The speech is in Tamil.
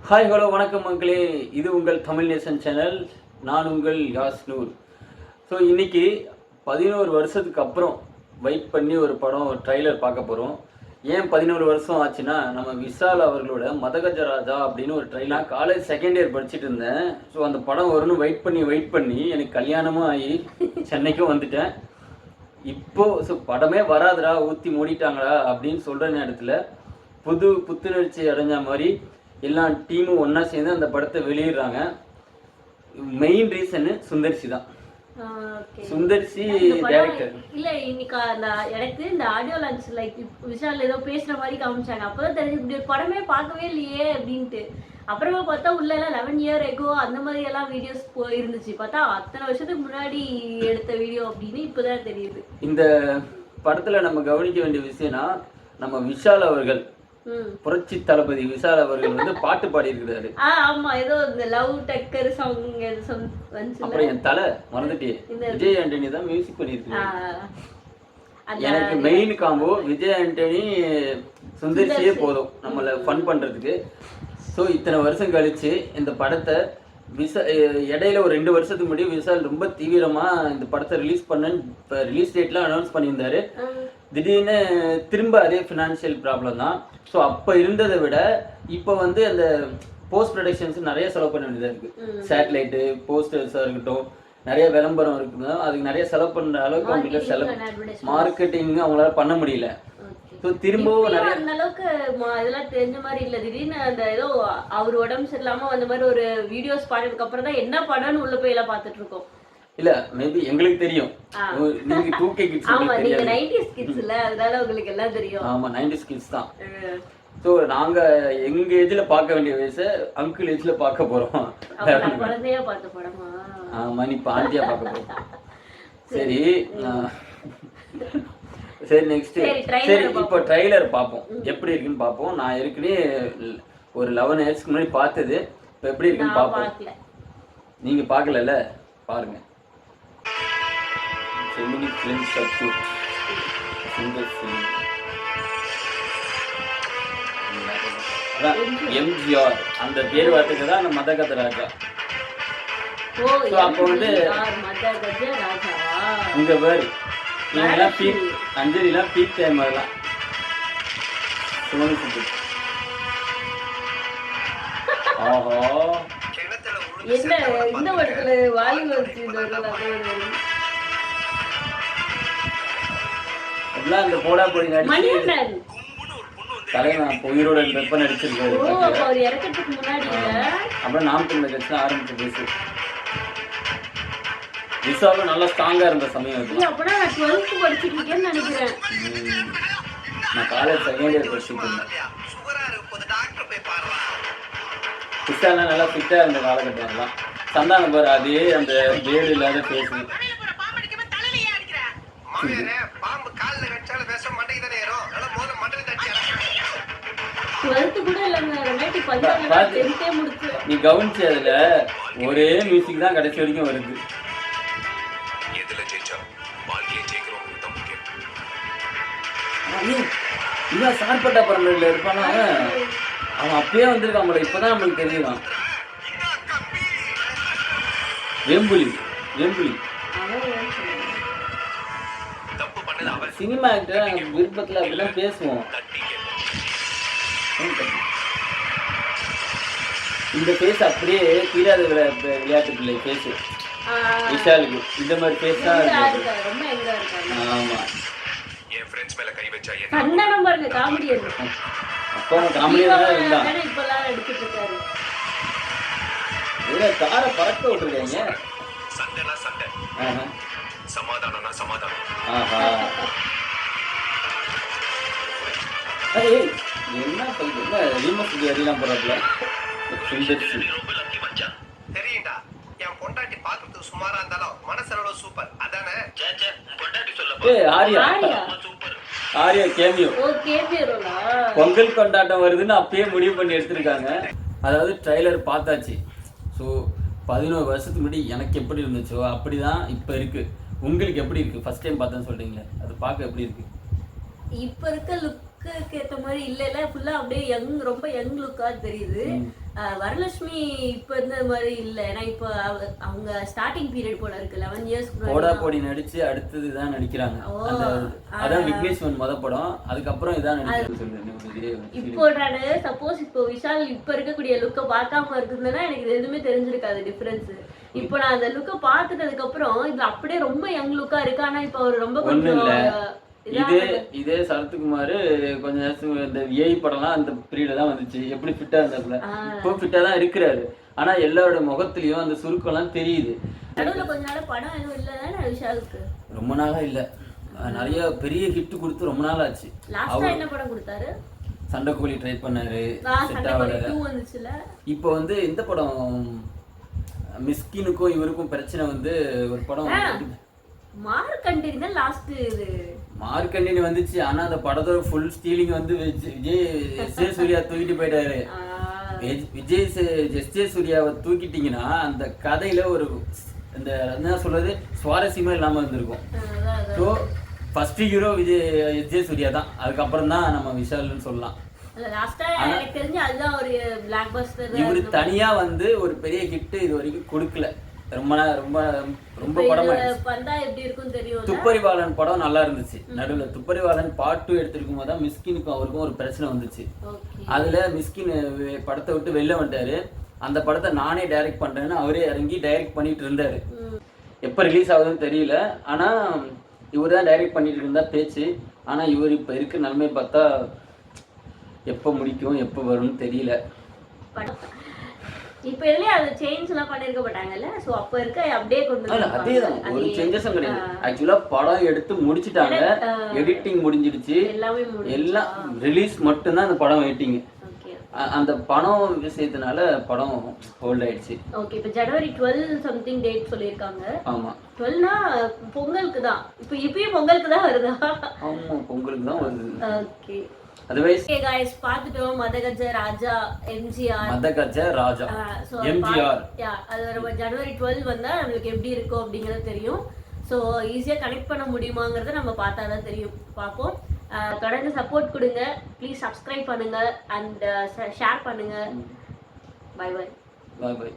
ஹாய் ஹலோ வணக்கம் மக்களே, இது உங்கள் தமிழ் நேசன் சேனல். நான் உங்கள் யாஸ்னூர். ஸோ இன்றைக்கி 11 வருஷத்துக்கு அப்புறம் வெயிட் பண்ணி ஒரு படம் ட்ரைலர் பார்க்க போகிறோம். ஏன் 11 வருஷம் ஆச்சுன்னா, நம்ம விஷால் அவர்களோட மதகஜராஜா அப்படின்னு ஒரு ட்ரைலர் காலேஜ் செகண்ட் இயர் படிச்சுட்டு இருந்தேன். ஸோ அந்த படம் வரும்னு வெயிட் பண்ணி எனக்கு கல்யாணமும் ஆகி சென்னைக்கும் வந்துட்டேன். இப்போது படமே வராதுடா, ஊற்றி மூடிட்டாங்களா அப்படின்னு சொல்கிற நேரத்தில் புத்துணர்ச்சி அடைஞ்ச மாதிரி எல்லா டீமும் ஒன்றா சேர்ந்து அந்த படத்தை வெளியிடுறாங்க. மெயின் ரீசனு சுந்தர்சி தான். சுந்தர்சி டைரக்டர் இல்ல. இன்னைக்கு எனக்கு இந்த ஆடியோ லான்ச் லைக் விஷால் ஏதோ பேசுற மாதிரி காமிச்சாங்க. அப்பதான் தெரிஞ்சு இப்படி ஒரு படமே பார்க்கவே இல்லையே அப்படின்ட்டு. அப்புறமா பார்த்தா உள்ள எல்லாம் 11 இயர் எகோ அந்த மாதிரி எல்லாம் வீடியோஸ் இருந்துச்சு. பார்த்தா அத்தனை வருஷத்துக்கு முன்னாடி எடுத்த வீடியோ அப்படின்னு இப்பதான் தெரியுது. இந்த படத்துல நம்ம கவனிக்க வேண்டிய விஷயம்னா, நம்ம விஷால் அவர்கள் புரட்சி தளபதி விஷால் அவர்கள் வந்து பாட்டு பாடி இருக்கிறாரு. ஆமா, ஏதோ இந்த லவ் டக்கர் சாங் அப்புறம் என் தலை மறந்துட்டே விஜய் ஆண்டனி தான் மியூசிக் பண்ணியிருக்காரு. எனக்கு மெயின் காம்போ விஜய் ஆண்டனி சுந்தர்சியே போதும் நம்மளை ஃபன் பண்றதுக்கு. ஸோ இத்தனை வருஷம் கழிச்சு இந்த படத்தை இடையில ஒரு 2 வருஷத்துக்கு முன்னாடி விஷால் ரொம்ப தீவிரமா இந்த படத்தை ரிலீஸ் இப்போ ரிலீஸ் டேட்லாம் அனௌன்ஸ் பண்ணியிருந்தாரு. திடீர்னு திரும்ப அதே ஃபினான்ஷியல் ப்ராப்ளம் தான். ஸோ அப்போ இருந்ததை விட இப்போ வந்து அந்த போஸ்ட் ப்ரொடக்ஷன்ஸ் நிறைய செலவு பண்ண வேண்டியதாக இருக்குது. சேட்டலைட்டு போஸ்டர்ஸாக இருக்கட்டும், நிறைய விளம்பரம் இருக்கணும், அதுக்கு நிறைய செலவு பண்ணுற அளவுக்கு அவங்களுக்கு செலவு மார்க்கெட்டிங் அவங்களால பண்ண முடியல. ஸோ திரும்பவும் நிறைய அந்த அளவுக்கு இதெல்லாம் தெரிஞ்ச மாதிரி இல்லை. திடீர்னு அந்த ஏதோ அவர் உடம்பு சரியில்லாம அந்த மாதிரி ஒரு வீடியோஸ் பார்த்ததுக்கு அப்புறம் தான் என்ன படம்னு உள்ள போய் எல்லாம் பார்த்துட்டு இருக்கோம். இல்ல மேபி எங்களுக்கு தெரியும். நீங்க 2K கிட்ஸ். ஆமா, நீங்க 90s கிட்ஸ் இல்ல, அதனால உங்களுக்கு எல்லாம் தெரியும். ஆமா, 90s கிட்ஸ் தான். சோ நாங்க எங்க ஏஜ்ல பார்க்க வேண்டிய வயசு அங்கிள் ஏஜ்ல பார்க்க போறோம். குழந்தையா பார்த்த படமா? ஆமா, நீ பாண்டியா பார்க்க போறோம். சரி சரி, நெக்ஸ்ட் சரி இப்போ ட்ரைலர் பார்ப்போம், எப்படி இருக்குன்னு பார்ப்போம். நான் ஏற்கனவே ஒரு 11 இயர்ஸ்க்கு முன்னாடி பார்த்தது. இப்போ எப்படி இருக்குன்னு பார்ப்போம். நீங்க பார்க்கலல்ல, பாருங்க. Gemini Film Circuit, Sunder MGR அந்த பேர் வார்த்தைக்கு தான் அந்த மதகஜராஜா. அப்போ வந்து இங்க வேறு இவங்கெல்லாம் பீக் அஞ்சலிலாம் பீக் டைம் அதெல்லாம் சோனி சுத்து. ஆஹா, என்ன இந்த படத்துல வாலிபர் எல்லாம் இந்த போடா போடி நடிச்சு தலைவன் உயிரோட வெப்ப நடிச்சிருக்காரு. அப்புறம் நாம் தமிழ் கட்சி ஆரம்பிச்சு பேசு. விசாலும் நல்லா ஸ்ட்ராங்கா இருந்த சமயம். நான் காலேஜ் செகண்ட் இயர் படிச்சுட்டு இருந்தேன். விசாலாம் நல்லா ஃபிட்டா இருந்த காலகட்டம்லாம். சந்தானம் பாரு, அதே அந்த வேடு இல்லாத பேசு. நீ கவனிச்சு அதுல ஒரே மியூசிக் தான் கடைசி வரைக்கும் வருது. இவன் சார்பட்டா பரம்பரையில இருப்பானா, அவன் அப்பயே வந்திருக்கான் போல, இப்பதான் நம்மளுக்கு தெரியுறான். வேம்புலி சினிமா ஆக்டர் விருப்பத்துல அப்படிலாம் பேசுவோம். இந்த பேஸ் அப்படியே தீராத விளையாட்டு பிள்ளை பேசு விஷாலுக்கு இந்த மாதிரி பேஸ் தான். ஆமா, அப்போ காமெடியா தான் இருந்தான். காரை பறக்க விட்டுருக்காங்க. என்ன பண்ற ரீமஸ் அடிலாம் போறாப்ல சுந்தர்சி. தெரியும்டா, என் பொண்டாட்டி பாக்குறதுக்கு சுமாரா இருந்தாலும் மனசளவு சூப்பர். அதானே பொண்டாட்டி சொல்ல. ஆரியா கேமியோ. பொங்கல் கொண்டாட்டம் வருதுன்னு அப்பயே முடிவு பண்ணி எடுத்திருக்காங்க. அதாவது ட்ரைலர் பார்த்தாச்சு. ஸோ 11 வருஷத்துக்கு முன்னாடி எனக்கு எப்படி இருந்துச்சோ அப்படிதான் இப்போ இருக்கு. உங்களுக்கு எப்படி இருக்கு? ஃபர்ஸ்ட் டைம் பார்த்தேன்னு சொல்றீங்களே, அது பார்க்க எப்படி இருக்கு? இப்போ இருக்க லுக்கு ஏற்ற மாதிரி இல்லைல்ல, ஃபுல்லாக அப்படியே ரொம்ப யங் லுக்காக தெரியுது. வரலட்சுமி இப்ப இருந்த மாதிரி இல்ல. ஏன்னா இப்ப அவங்க ஸ்டார்டிங் பீரியட் போல இருக்கு 11 இயர்ஸ் போடா போடி நடிச்சு அடுத்தது தான் நடிக்கிறாங்க. அதான் விக்னேஸ்வரன் முத படம், அதுக்கப்புறம் இதான் நடிக்கிறது. இப்போ நான் சப்போஸ் இப்போ விஷால் இப்ப இருக்கக்கூடிய லுக்க பார்க்காம இருக்குதுன்னா எனக்கு எதுவுமே தெரிஞ்சிருக்காது டிஃபரன்ஸ். இப்போ நான் அந்த லுக்க பார்த்துட்டதுக்கு அப்புறம் இது அப்படியே ரொம்ப யங் லுக்கா இருக்கு. ஆனா இப்போ அவர் ரொம்ப கொஞ்சம் இதே சரத்குமார் கொஞ்ச நேரத்துக்கு இந்த ஏஐ படம்லாம் அந்த பீரியட்ல தான் வந்துச்சு. எப்படி ஃபிட்டா இருந்தாப்புல, இப்போ ஃபிட்டா தான் இருக்கிறாரு. ஆனா எல்லாரோட முகத்துலயும் அந்த சுருக்கம்லாம் தெரியுது. நடுவுல கொஞ்ச நாள் படம் எதுவும் இல்லதானே விஷாலுக்கு? ரொம்ப நாளா இல்ல, நிறைய பெரிய ஹிட் கொடுத்து ரொம்ப நாள் ஆச்சு. லாஸ்டா என்ன படம் கொடுத்தாரு? சண்டைக்கோழி ட்ரை பண்ணாரு, இப்போ வந்து இந்த படம் மிஸ்கினுக்கும் இவருக்கும் பிரச்சனை வந்து ஒரு படம் மார்க்கண்டினி லாஸ்ட் இது மார்க்கண்டினி வந்துச்சு. ஆனா அந்த படத்தோட ஃபுல் ஸ்டீலிங் வந்து விஜய் சூர்யா தூக்கிட்டு போயிட்டாரு. விஜய் சூர்யாவை தூக்கிட்டீங்கன்னா அந்த கதையில ஒரு இந்த என்ன சொல்றது சுவாரஸ்யமா இல்லாம இருந்திருக்கும். So first hero Vijay Suriya தான், அதுக்கப்புறம் தான் நம்ம விஷால்னு சொல்லலாம். இவரு தனியா வந்து ஒரு பெரிய ஹிட் இது வரைக்கும் கொடுக்கல. ரொம்ப ரொம்ப ரொம்ப படம் துப்பறிவாளன் படம் நல்லா இருந்துச்சு. நடுவில் துப்பறிவாளன் பார்ட் 2 எடுத்திருக்கும் போது தான் மிஸ்கினுக்கும் அவருக்கும் ஒரு பிரச்சனை வந்துச்சு. அதுல மிஸ்கின் படத்தை விட்டு வெளில வந்துட்டாரு. அந்த படத்தை நானே டைரக்ட் பண்றேன்னு அவரே இறங்கி டைரக்ட் பண்ணிட்டு இருந்தாரு. எப்ப ரிலீஸ் ஆகுதுன்னு தெரியல, ஆனா இவர் தான் டைரக்ட் பண்ணிட்டு இருந்தா பேச்சு. ஆனா இவர் இப்ப இருக்கிற நிலைமை பார்த்தா எப்ப முடிக்கும் எப்ப வரும்னு தெரியல. இப்ப இதுலயே அது சேஞ்ச் எல்லாம் பண்ணிருக்க மாட்டாங்கல்ல. சோ அப்ப இருக்க அப்படியே கொண்டு வந்தாங்க. அதேதான், ஒரு சேஞ்சஸும் கிடையாது. ஆக்சுவலா படம் எடுத்து முடிச்சிட்டாங்க, எடிட்டிங் முடிஞ்சிடுச்சு, எல்லாம் ரிலீஸ் மட்டும் தான் அந்த படம் வெயிட்டிங். அந்த படம் விஷயத்தினால படம் ஹோல்ட் ஆயிடுச்சு. ஓகே, இப்போ ஜனவரி 12 சம்திங் டேட் சொல்லிருக்காங்க. ஆமா, 12னா பொங்கலுக்கு தான். இப்போ இப்பயும் பொங்கலுக்கு தான் வருதா? ஆமா, பொங்கலுக்கு தான் வருது. ஓகே, otherwise okay guys, பாத்துட்டோம் மதகஜ ராஜா எம்ஜிஆர். மதகஜ ராஜா எம்ஜிஆர். அது நம்ம ஜனவரி 12 வந்தா நமக்கு எப்படி இருக்கும் அப்படிங்கறது தெரியும். ஸோ ஈஸியாக கனெக்ட் பண்ண முடியுமாங்கிறத நம்ம பார்த்தா தான் தெரியும். பார்ப்போம். தொடர்ந்து சப்போர்ட் கொடுங்க, ப்ளீஸ் சப்ஸ்கிரைப் பண்ணுங்க அண்ட் ஷேர் பண்ணுங்க. Bye bye. Bye by.